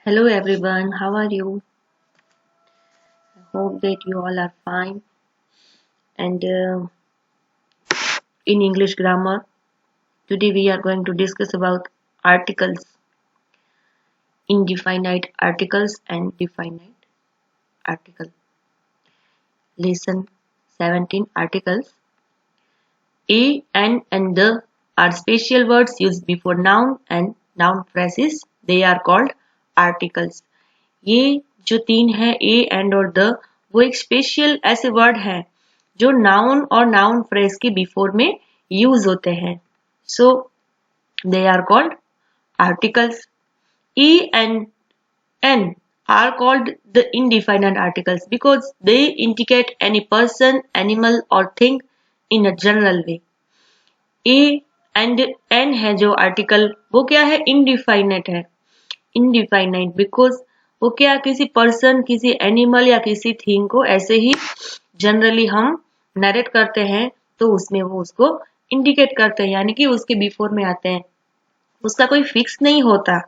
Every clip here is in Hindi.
Hello everyone, how are you? I hope that you all are fine. And in English grammar, today we are going to discuss about articles, indefinite articles and definite article. Lesson 17 articles. A, and the are special words used before noun and noun phrases. They are called articles. ये जो तीन है ए एंड और द वो एक स्पेशल ऐसे वर्ड हैं जो नाउन और नाउन फ्रेज के बिफोर में यूज होते हैं so they are called articles a and an are called the indefinite articles because they indicate any person, animal or thing in a general way. A and an है जो आर्टिकल वो क्या है इनडिफाइनेट है इनडिफाइनाइट बिकॉज वो क्या किसी पर्सन किसी एनिमल या किसी थिंग को ऐसे ही जनरली हम नरेट करते हैं तो उसमें वो उसको इंडिकेट करते हैं यानी कि उसके बिफोर में आते हैं उसका कोई फिक्स नहीं होता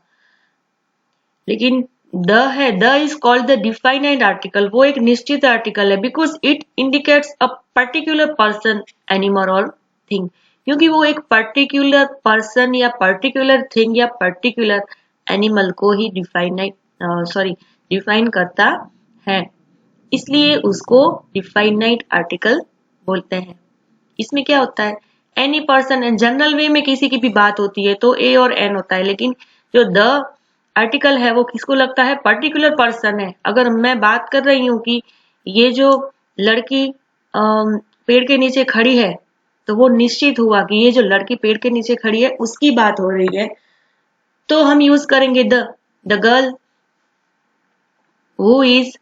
लेकिन द है the is called the definite article वो एक निश्चित आर्टिकल है because it indicates a particular person animal और थिंग क्योंकि वो एक पर्टिकुलर पर्सन या पर्टिकुलर थिंग या पर्टिकुलर एनिमल को ही डिफाइन करता है इसलिए उसको डिफाइनाइट आर्टिकल बोलते हैं इसमें क्या होता है एनी पर्सन जनरल वे में किसी की भी बात होती है तो ए और एन होता है लेकिन जो द आर्टिकल है वो किसको लगता है पर्टिकुलर पर्सन है अगर मैं बात कर रही हूँ कि ये जो लड़की पेड़ के नीचे खड़ी है तो वो निश्चित हुआ कि ये जो लड़की पेड़ के नीचे खड़ी है उसकी बात हो रही है तो हम यूज करेंगे the girl who is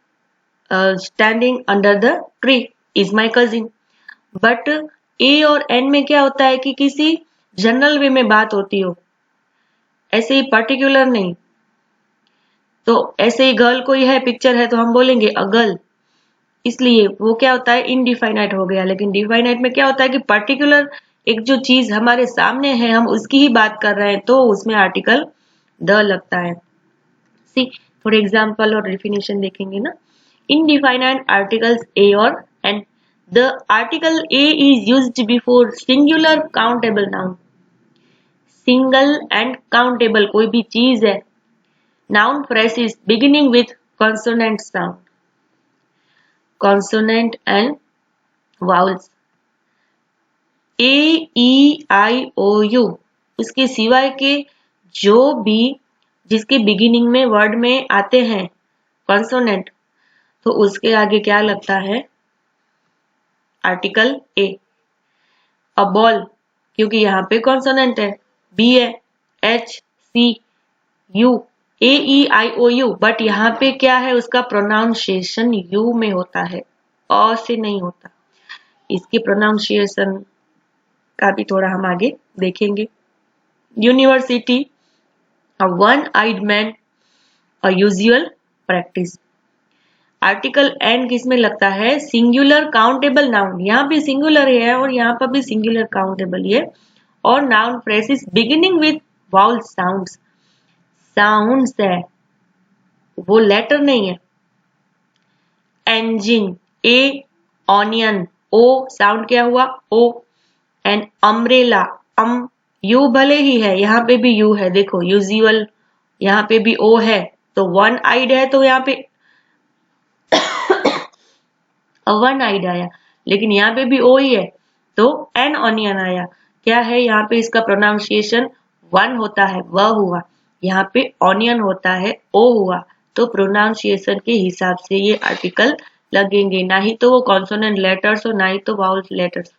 standing under the tree is my cousin but a और एन में क्या होता है कि किसी जनरल वे में बात होती हो ऐसे ही पर्टिकुलर नहीं तो ऐसे ही गर्ल कोई है पिक्चर है तो हम बोलेंगे अ गर्ल इसलिए वो क्या होता है इनडिफाइनाइट हो गया लेकिन डिफाइनाइट में क्या होता है कि पर्टिकुलर एक जो चीज हमारे सामने है हम उसकी ही बात कर रहे हैं तो उसमें आर्टिकल द लगता है सी थोड़े एग्जाम्पल और डेफिनेशन देखेंगे ना इनडिफाइनाइट आर्टिकल्स ए और an the article a is used before singular countable noun single and countable कोई भी चीज है noun phrases beginning with consonant sound consonant and vowels a e i o u उसके सिवाय के जो भी जिसके बिगिनिंग में वर्ड में आते हैं कॉन्सोनेंट तो उसके आगे क्या लगता है आर्टिकल ए अ बॉल क्योंकि यहाँ पे कॉन्सोनेंट है बी है H C U A E I O U but यहाँ पे क्या है उसका प्रोनाउंसिएशन यू में होता है अ से नहीं होता इसके प्रोनाउंसिएशन का भी थोड़ा हम आगे देखेंगे university a one eyed man a usual practice article an किस में लगता है सिंगुलर काउंटेबल नाउन यहाँ भी सिंगुलर है और यहाँ पर भी सिंगुलर काउंटेबल है और noun phrases beginning with vowel sounds sounds है वो लेटर नहीं है engine a onion O sound क्या हुआ ओ एंड अम्ब्रेला यू भले ही है यहाँ पे भी यू है देखो यूजुअल यहाँ पे भी ओ है तो वन आइड है तो यहाँ पे वन आइड आया लेकिन यहाँ पे भी ओ ही है तो एन ऑनियन आया क्या है यहाँ पे इसका प्रोनाउंसिएशन वन होता है वह हुआ यहाँ पे ऑनियन होता है ओ हुआ तो प्रोनाउंसिएशन के हिसाब से ये आर्टिकल लगेंगे ना ही तो वो कॉन्सोनेंट लेटर्स और ना ही तो वाउल लेटर्स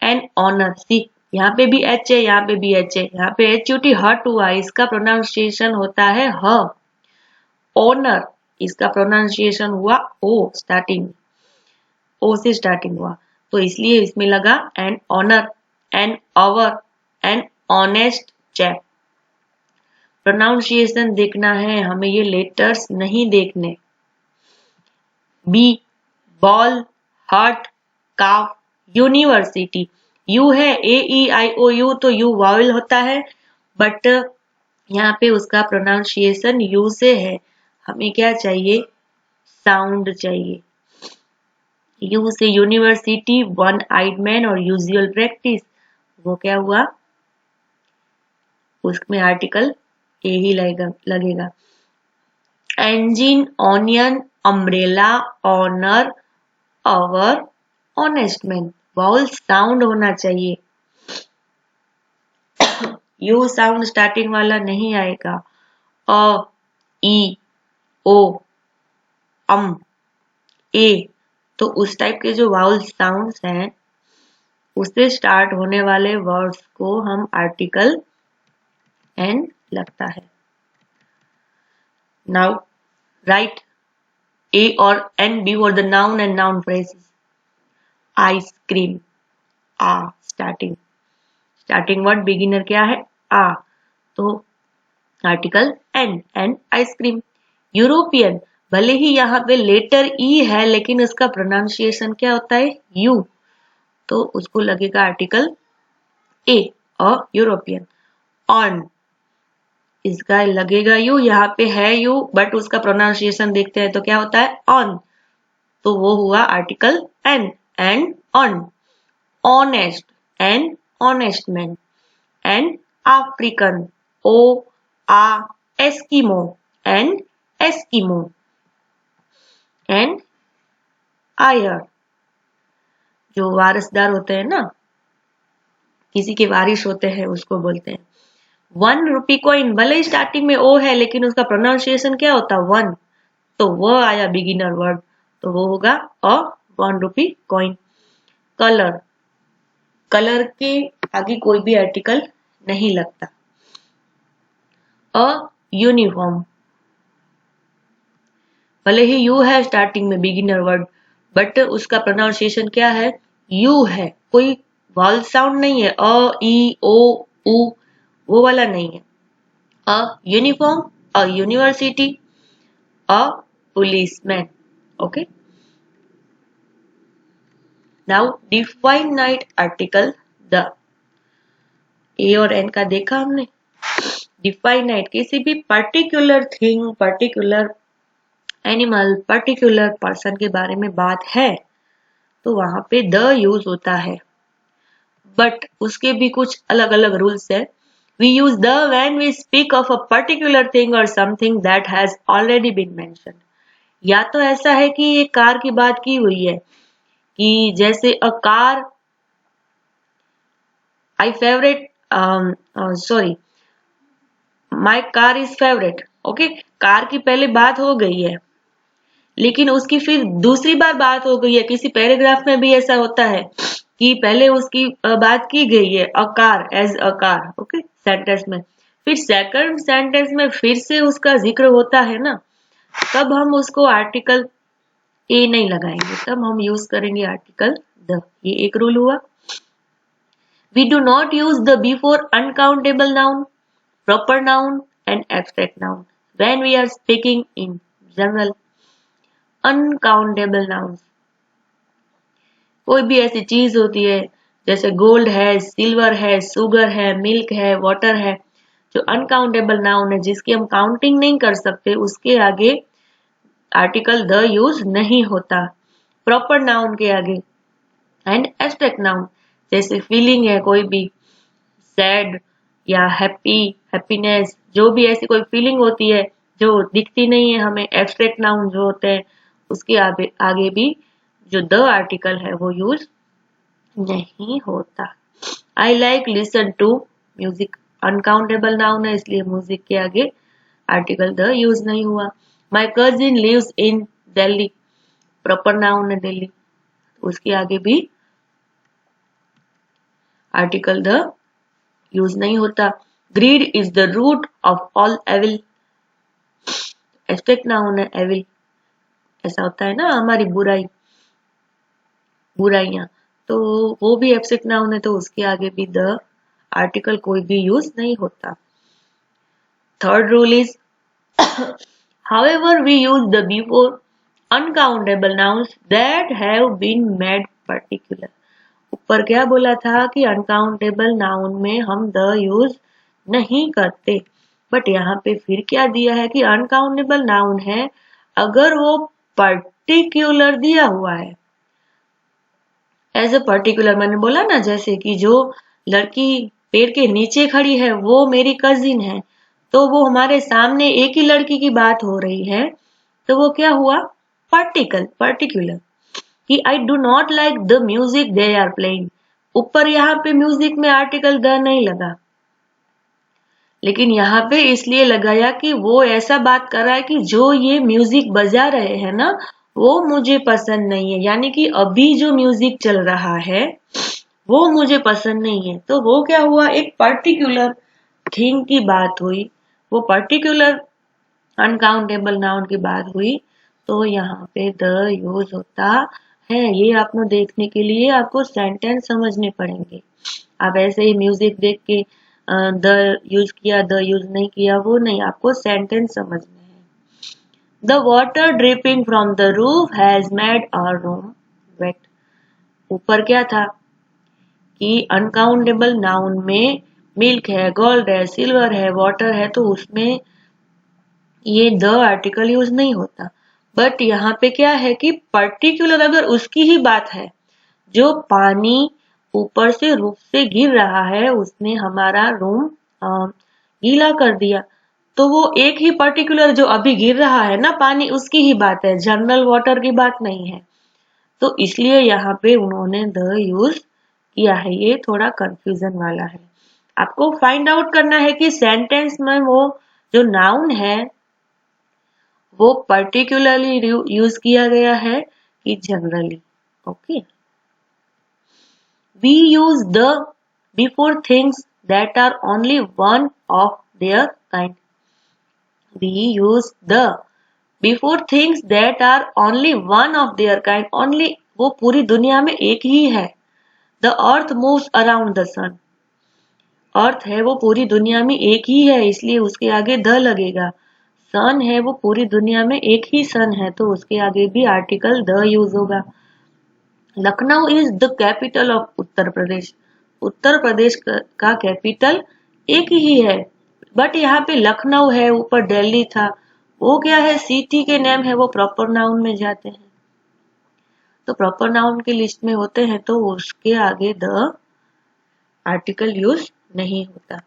एंड ऑनर सी यहाँ पे भी एच है यहाँ पे भी एच है यहाँ पे एच यू टी हट हुआ इसका प्रोनाउंसिएशन होता है ह ऑनर इसका प्रोनाउंसिएशन हुआ ओ स्टार्टिंग ओ से स्टार्टिंग हुआ तो इसलिए इसमें लगा an honour an hour an honest chap pronunciation देखना है हमें ये लेटर्स नहीं देखने B ball hurt calf university U है A E I O U तो यू वावल होता है बट यहाँ पे उसका प्रोनाउंसिएशन यू से है, हमें क्या चाहिए, साउंड चाहिए। यू से यूनिवर्सिटी, वन आइड मैन और यूजुअल प्रैक्टिस, वो क्या हुआ, उसमें आर्टिकल ए ही लगेगा। engine, onion, umbrella, honor, our, honest man, vowel sound होना चाहिए। यू साउंड स्टार्टिंग वाला नहीं आएगा। अ, ई, ओ, अम, ए, तो उस टाइप के जो वाउल साउंड्स हैं उससे स्टार्ट होने वाले वर्ड्स को हम आर्टिकल एन लगता है। नाउ राइट ए और an before the noun and noun phrases. Ice cream, आ, स्टार्टिंग वर्ड बिगिनर क्या है, आ, तो आर्टिकल एन आइसक्रीम। यूरोपियन, भले ही यहाँ पे लेटर ई है लेकिन उसका प्रोनाउंसिएशन क्या होता है, यू, तो उसको लगेगा आर्टिकल ए, और यूरोपियन। ऑन, इसका लगेगा यू, यहाँ पे है यू बट उसका प्रोनाउंसिएशन देखते हैं तो क्या होता है, ऑन, तो वो हुआ article an, and an. Honest and honest man. And African, O, a, Eskimo and Eskimo. And heir, जो वारिसदार होते हैं ना, किसी के वारिस होते हैं उसको बोलते हैं। 1 रुपी कॉइन, भले ही स्टार्टिंग में ओ है लेकिन उसका प्रोनाउंसिएशन क्या होता है, वन, तो वो आया बिगिनर वर्ड, तो वो होगा अ 1 रुपी कॉइन। कलर, कलर के आगे कोई भी आर्टिकल नहीं लगता। अ यूनिफॉर्म, भले ही यू है स्टार्टिंग में बिगिनर वर्ड बट उसका प्रोनाउंसिएशन क्या है, यू है, कोई वॉल साउंड नहीं है, अ, ई, ओ, उ, वो वाला नहीं है। A uniform, a university, a policeman. Okay, now definite article the, A और एन का देखा हमने। डिफाइनाइट, किसी भी particular thing, particular animal, particular person के बारे में बात है तो वहां पे द यूज होता है, बट उसके भी कुछ अलग अलग रूल्स है। We use the when we speak of a particular thing or something that has already been mentioned. या तो ऐसा है कि ये कार की बात की हुई है कि जैसे a car, I favourite, sorry, my car is favourite. Okay, car की पहले बात हो गई है लेकिन उसकी फिर दूसरी बार बात हो गई है। किसी पैराग्राफ में भी ऐसा होता है कि पहले उसकी बात की गई है a car, as a car, okay, sentence में, फिर सेकंड सेंटेंस में फिर से उसका जिक्र होता है ना, तब हम उसको आर्टिकल ए नहीं लगाएंगे, तब हम यूज करेंगे आर्टिकल द। ये एक रूल हुआ। We do not use the before uncountable noun, proper noun and abstract noun when we are speaking in general. Uncountable noun, कोई भी ऐसी चीज होती है जैसे गोल्ड है, सिल्वर है, शुगर है, मिल्क है, वाटर है, जो अनकाउंटेबल नाउन है जिसकी हम काउंटिंग नहीं कर सकते, उसके आगे आर्टिकल द यूज नहीं होता, प्रॉपर नाउन के आगे। एंड एब्स्ट्रैक्ट नाउन, जैसे फीलिंग है कोई भी, सैड या हैप्पी, हैप्पीनेस, जो भी ऐसी कोई फीलिंग होती है जो दिखती नहीं है हमें, एब्स्ट्रैक्ट नाउन जो होते हैं उसके आगे भी जो द आर्टिकल है वो यूज नहीं होता। I like listen to music, uncountable noun है इसलिए म्यूजिक के आगे आर्टिकल द यूज नहीं हुआ। My cousin lives in Delhi, proper noun है दिल्ली, उसके आगे भी आर्टिकल द यूज नहीं होता। Greed is the root of all evil, abstract noun है एविल, ऐसा होता है ना हमारी बुराई, बुराइयां, तो वो भी एब्स्ट्रैक्ट नाउन है तो उसके आगे भी द आर्टिकल कोई भी यूज नहीं होता। Third rule is however we use the before uncountable nouns that have been made particular। ऊपर क्या बोला था कि अनकाउंटेबल नाउन में हम द यूज नहीं करते, बट यहाँ पे फिर क्या दिया है कि अनकाउंटेबल नाउन है अगर वो पर्टिकुलर दिया हुआ है। एज अ पर्टिकुलर मैंने बोला ना, जैसे कि जो लड़की पेड़ के नीचे खड़ी है वो मेरी कजिन है, तो वो हमारे सामने एक ही लड़की की बात हो रही है, तो वो क्या हुआ, पर्टिकुलर। कि I do not like the music they are playing, ऊपर यहाँ पे म्यूजिक में आर्टिकल द नहीं लगा, लेकिन यहाँ पे इसलिए लगाया कि वो ऐसा बात कर रहा है कि जो ये म्यूजिक बजा रहे हैं ना वो मुझे पसंद नहीं है, यानी कि अभी जो म्यूजिक चल रहा है वो मुझे पसंद नहीं है। तो वो क्या हुआ, एक पर्टिकुलर थिंग की बात हुई, वो पर्टिकुलर अनकाउंटेबल नाउन की बात हुई, तो यहाँ पे द यूज होता है। ये आपको देखने के लिए आपको सेंटेंस समझने पड़ेंगे। आप ऐसे ही म्यूजिक देख के द यूज किया द यूज नहीं किया वो नहीं, आपको सेंटेंस समझने हैं। The water dripping from the roof has made our room wet. ऊपर क्या था कि अनकाउंटेबल नाउन में मिल्क है, गोल्ड है, सिल्वर है, वाटर है, तो उसमें ये द आर्टिकल यूज नहीं होता। बट यहाँ पे क्या है कि पर्टिकुलर अगर उसकी ही बात है, जो पानी ऊपर से रूफ से गिर रहा है उसने हमारा रूम गीला कर दिया, तो वो एक ही पर्टिकुलर जो अभी गिर रहा है ना पानी, उसकी ही बात है, जनरल वाटर की बात नहीं है। तो इसलिए यहाँ पे उन्होंने द यूज किया है। ये थोड़ा कंफ्यूजन वाला है, आपको फाइंड आउट करना है कि सेंटेंस में वो जो नाउन है वो पर्टिकुलरली यूज किया गया है कि generally. Okay, we use the before things that are only one of their kind. We use the before things that are only one of their kind. Only वो पूरी दुनिया में एक ही है। The earth moves around the sun. अर्थ है वो पूरी दुनिया में एक ही है, इसलिए उसके आगे द लगेगा। सन है वो पूरी दुनिया में एक ही सन है, तो उसके आगे भी आर्टिकल द यूज होगा। Lucknow is the capital of Uttar Pradesh. Uttar Pradesh का कैपिटल एक ही है, बट यहाँ पे लखनऊ है, ऊपर दिल्ली था, वो क्या है, सिटी के नेम है, वो प्रॉपर नाउन में जाते हैं। तो प्रॉपर नाउन की लिस्ट में होते हैं तो उसके आगे द आर्टिकल यूज नहीं होता।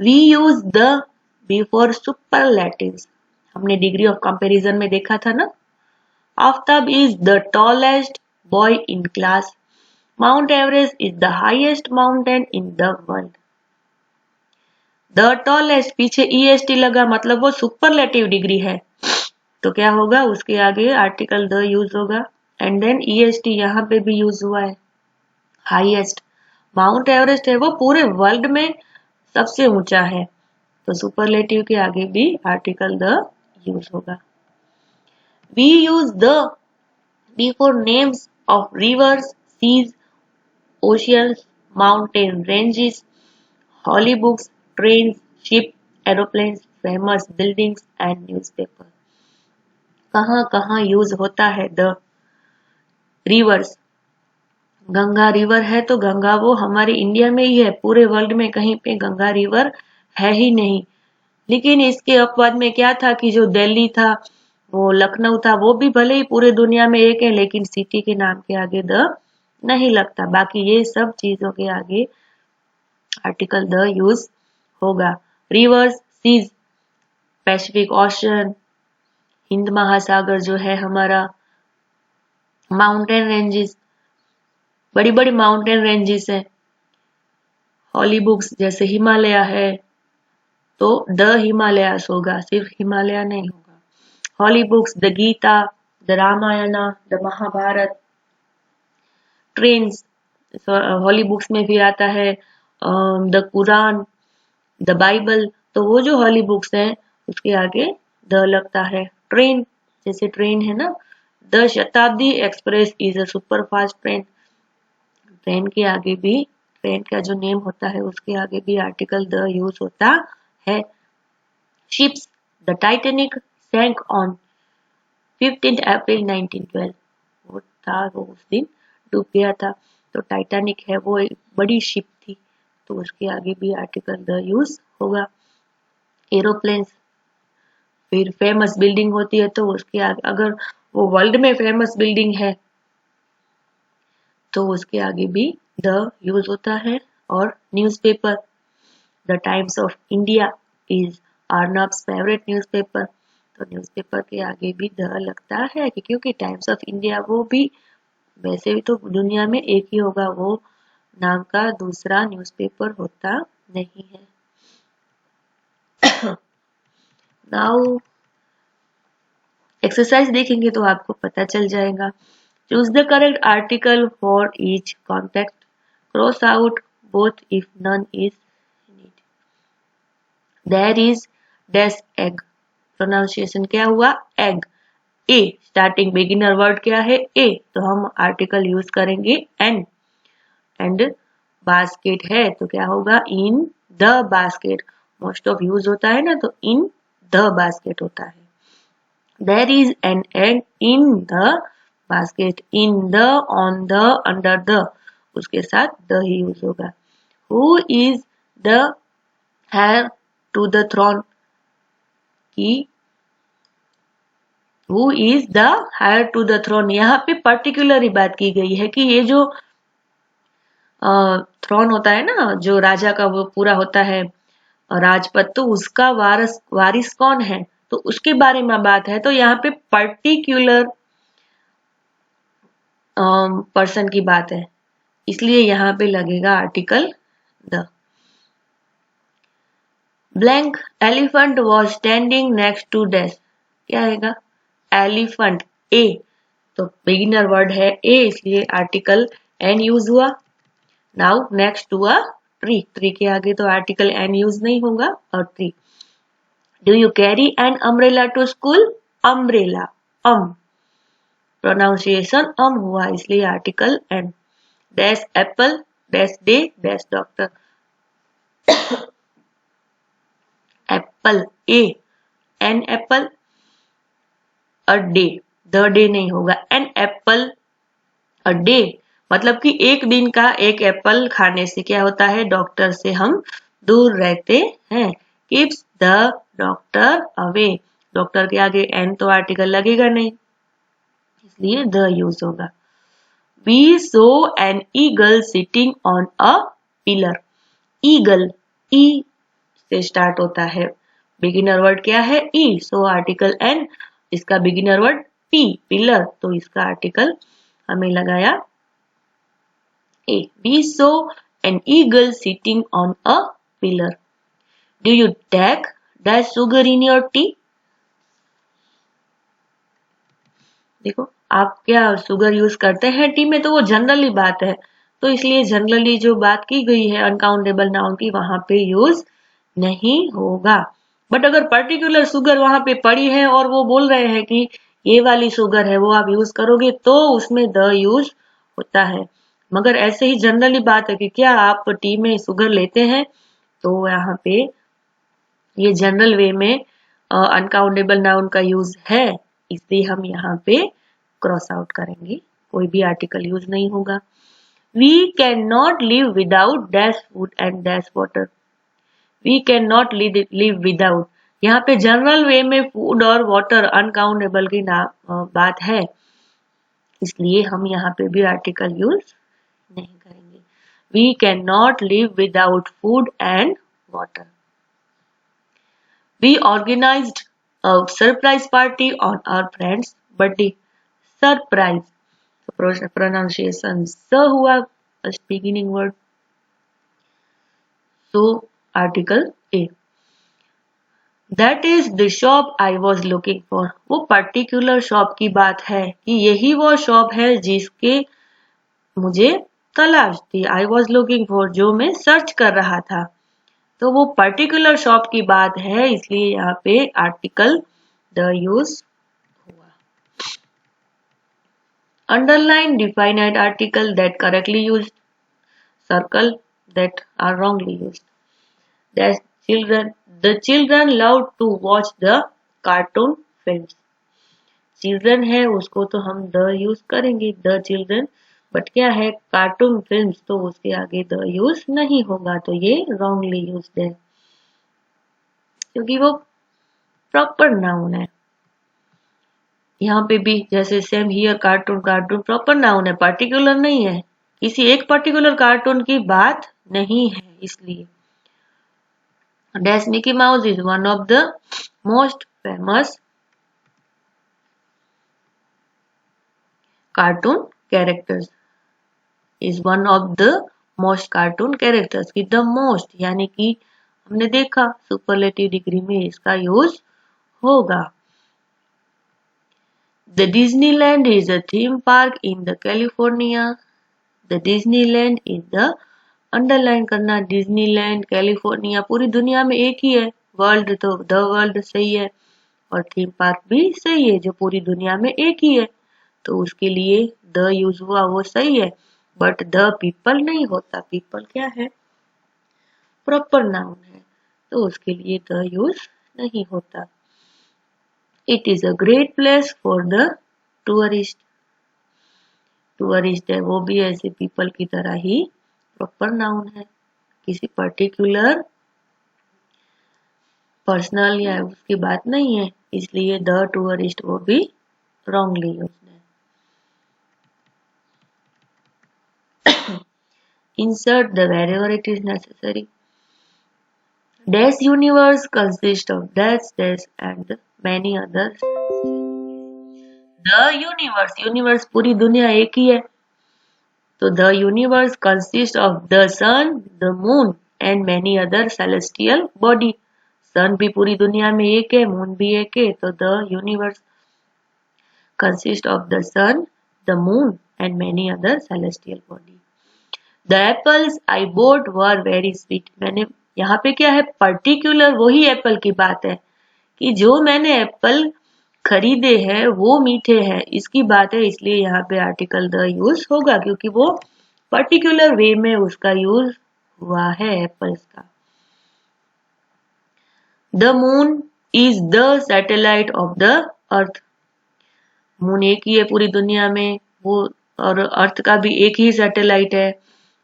We use the before superlatives. हमने डिग्री ऑफ कंपैरिजन में देखा था ना। Aftab is the tallest boy in class. Mount Everest is the highest mountain in the world. The tallest पीछे est लगा, मतलब वो सुपरलेटिव डिग्री है, तो क्या होगा, उसके आगे आर्टिकल द यूज होगा। एंड देन est यहाँ पे भी यूज हुआ है। हाईएस्ट, माउंट एवरेस्ट है वो पूरे वर्ल्ड में सबसे ऊंचा है, तो सुपरलेटिव के आगे भी आर्टिकल द यूज होगा। We use the before names of rivers, seas, oceans, mountain ranges, holy books, trains, ships, aeroplanes, famous buildings and newspapers. कहाँ कहाँ यूज होता है द? रिवर्स, गंगा रिवर है तो गंगा वो हमारे इंडिया में ही है, पूरे वर्ल्ड में कहीं पे गंगा रिवर है ही नहीं। लेकिन इसके अपवाद में क्या था कि जो दिल्ली था, वो लखनऊ था, वो भी भले ही पूरे दुनिया में एक है, लेकिन सिटी के नाम के आगे द नहीं लगता। बाकी ये सब चीजों के आगे आर्टिकल द यूज होगा। Rivers, seas, Pacific Ocean, Hind महासागर जो है हमारा, माउंटेन रेंजेस, बड़ी बड़ी माउंटेन रेंजेस है, हॉली बुक्स जैसे हिमालय है तो द हिमालयास होगा, सिर्फ हिमालय नहीं होगा। Holy books, the Gita, the Ramayana, the Mahabharata. Trains, holy books में भी आता है द कुरान, द बाइबल, तो वो जो हॉली बुक्स हैं उसके आगे द लगता है। ट्रेन, जैसे ट्रेन है ना, द शताब्दी express is a super fast train, train के आगे भी, ट्रेन का जो नेम होता है उसके आगे भी आर्टिकल द यूज होता है। शिप्स, द टाइटैनिक सैंक ऑन 15 अप्रैल 1912, वो था, वो उस दिन डूब गया था। तो टाइटैनिक है वो एक बड़ी शिप थी, तो उसके आगे भी आर्टिकल द यूज होगा, एरोप्लेन्स। फिर फेमस बिल्डिंग होती है तो उसके आगे, अगर वो वर्ल्ड में फेमस बिल्डिंग है तो उसके आगे भी द यूज होता है। और newspaper, the Times of India is Arnab's favourite newspaper, तो न्यूज़पेपर के आगे भी द लगता है कि क्योंकि टाइम्स ऑफ इंडिया वो भी, वैसे भी तो दुनिया में एक ही होगा, वो नाम का दूसरा न्यूज़पेपर होता नहीं है। नाउ एक्सरसाइज देखेंगे तो आपको पता चल जाएगा। Choose the correct article for each context, cross out both if none is need. There is dash egg, pronunciation क्या हुआ, एग। ए, स्टार्टिंग बिगिनर वर्ड क्या है, ए, तो हम आर्टिकल यूज करेंगे एन। एंड बास्केट है तो क्या होगा, in the basket. Most of use होता है ना तो इन द बास्केट होता है। There is an egg in the basket, in the, on the, under the, उसके साथ the ही यूज होगा। Who is the heir to the throne, की Who is the heir to the throne, यहाँ पे पर्टिकुलर ही बात की गई है कि ये जो थ्रोन होता है ना, जो राजा का वो पूरा होता है राजपद, तो उसका वारिस कौन है, तो उसके बारे में बात है। तो यहाँ पे पर्टिकुलर पर्सन की बात है, इसलिए यहाँ पे लगेगा article the. Blank elephant was standing next to dash, क्या आएगा, एलिफेंट, ए, तो बिगिनर वर्ड है ए, इसलिए आर्टिकल एन यूज हुआ। Now next to a tree, tree के आगे तो आर्टिकल एन यूज नहीं होगा, और tree. Do you carry an umbrella to school, umbrella, pronunciation हुआ, इसलिए article an. Dash apple, dash day, dash doctor, apple, ए, an apple, a day, the day नहीं होगा, एन एप्पल अ डे, मतलब कि एक दिन का एक एप्पल खाने से क्या होता है, डॉक्टर से हम दूर रहते हैं। Keeps the doctor away, doctor के आगे एन तो आर्टिकल लगेगा नहीं, इसलिए द यूज होगा। We saw an eagle sitting on a pillar, eagle, E से स्टार्ट होता है, बिगिनर वर्ड क्या है, ई, सो आर्टिकल एन, इसका बिगिनर वर्ड पी, पिलर, तो इसका आर्टिकल हमें लगाया ए। We saw an eagle sitting on a pillar. Do you take dash sugar in your tea? देखो, आप क्या सुगर यूज करते हैं टी में, तो वो जनरली बात है, तो इसलिए जनरली जो बात की गई है अनकाउंटेबल नाउन की, वहां पे यूज नहीं होगा। बट अगर पर्टिकुलर शुगर वहां पे पड़ी है और वो बोल रहे हैं कि ये वाली शुगर है वो आप यूज करोगे, तो उसमें द यूज होता है। मगर ऐसे ही जनरली बात है कि क्या आप टी में शुगर लेते हैं, तो यहाँ पे ये जनरल वे में अनकाउंटेबल नाउन का यूज है, इसलिए हम यहाँ पे क्रॉस आउट करेंगे, कोई भी आर्टिकल यूज नहीं होगा। We can not live without dash food and dash water, we can not live without, यहाँ पे जनरल वे में फूड और वाटर अनकाउंटेबल की बात है, इसलिए हम यहाँ पे भी आर्टिकल यूज नहीं करेंगे। We can not live without food and water. We organized a surprise party on our friend's birthday. Surprise. So pronunciation स हुआ beginning word. So article A. That is the shop I was looking for. वो particular shop की बात है कि यही वो shop है जिसके मुझे तलाश थी। I was looking for, जो मैं सर्च कर रहा था, तो वो पर्टिकुलर शॉप की बात है, इसलिए यहाँ पे आर्टिकल द यूज हुआ। Underline definite article that correctly used, circle that are wrongly used. That children, the children love to watch the cartoon films, children है उसको तो हम द यूज करेंगे, द चिल्ड्रन, बट क्या है कार्टून फिल्म्स, तो उसके आगे द यूज नहीं होगा, तो ये रॉन्गली यूज्ड है। क्योंकि वो प्रॉपर नाउन है। यहाँ पे भी जैसे same here cartoon, cartoon proper noun है, पर्टिकुलर नहीं है, किसी एक पर्टिकुलर कार्टून की बात नहीं है। इसलिए dash Mickey mouse is one of the most famous cartoon characters, is one of the most cartoon characters की द मोस्ट यानी कि हमने देखा सुपरलेटिव डिग्री में इसका यूज होगा। The Disneyland is a theme park in the California. The Disneyland is the underline करना, डिज्नीलैंड कैलिफोर्निया पूरी दुनिया में एक ही है, वर्ल्ड तो द वर्ल्ड सही है और थीम पार्क भी सही है जो पूरी दुनिया में एक ही है, तो उसके लिए द यूज हुआ वो सही है, बट द पीपल नहीं होता। पीपल क्या है? प्रॉपर नाउन है, तो उसके लिए द यूज नहीं होता। It is a great place for the tourist. Tourist है वो भी ऐसे पीपल की तरह ही प्रॉपर नाउन है, किसी पर्टिकुलर पर्सनल या उसकी बात नहीं है, इसलिए द टूरिस्ट वो भी रॉन्गली यूज है। Insert the wherever it is necessary. Dash universe consists of dash dash and many others. The universe पूरी दुनिया एक ही है, तो the universe consists of the sun, the moon and many other celestial body. सन भी पूरी दुनिया में एक है, मून भी एक है, तो the universe consists of the sun, the moon and many other celestial body. The apples I bought were very sweet. मैंने यहाँ पे क्या है, पर्टिकुलर वही एप्पल की बात है कि जो मैंने एप्पल खरीदे हैं वो मीठे हैं, इसकी बात है, इसलिए यहाँ पे आर्टिकल द यूज होगा क्योंकि वो पर्टिकुलर वे में उसका यूज हुआ है एप्पल्स का। The moon is the satellite of the earth. Moon एक ही है पूरी दुनिया में वो, और अर्थ का भी एक ही सैटेलाइट है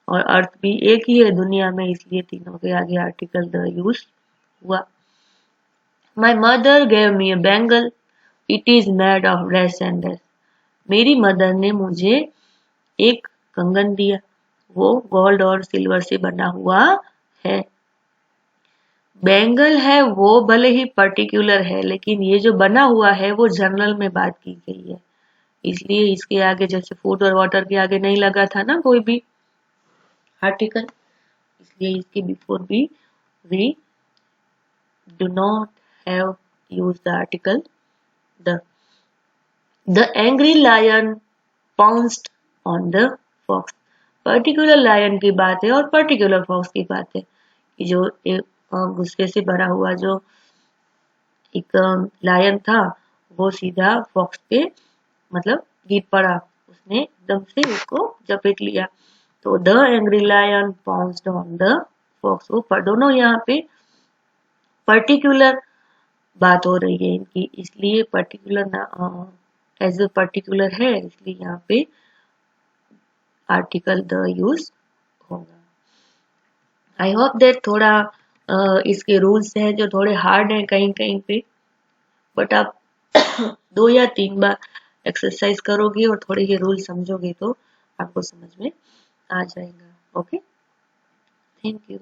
और अर्थ भी एक ही है दुनिया में, इसलिए तीनों के आगे आर्टिकल द यूज हुआ। My mother gave me a bangle, it is made of race and race. मेरी मदर ने मुझे एक कंगन दिया, वो गोल्ड और सिल्वर से बना हुआ है। बैंगल है वो भले ही पर्टिकुलर है, लेकिन ये जो बना हुआ है वो जनरल में बात की गई है, इसलिए इसके आगे जैसे फूड और वाटर के आगे नहीं लगा था ना कोई भी आर्टिकल, इसलिए इसके बिफोर भी we do not have use the article the. The angry lion pounced on the fox. Particular lion की बात है और पर्टिकुलर फॉक्स की बात है कि जो गुस्से से भरा हुआ जो एक लायन था वो सीधा फॉक्स पे मतलब गिर पड़ा, उसने एकदम से उसको जपेट लिया, तो the angry lion pounced on the fox. वो दोनों यहाँ पे पर्टिकुलर बात हो रही है इनकी, इसलिए पर्टिकुलर एज ए पर्टिकुलर है, इसलिए यहाँ पे आर्टिकल द यूज होगा। आई होप दैट थोड़ा इसके रूल्स हैं जो थोड़े हार्ड हैं कहीं कहीं पे, बट आप 2 या 3 बार एक्सरसाइज करोगे और थोड़े ये रूल समझोगे तो आपको समझ में आ जाएगा। Okay, thank you.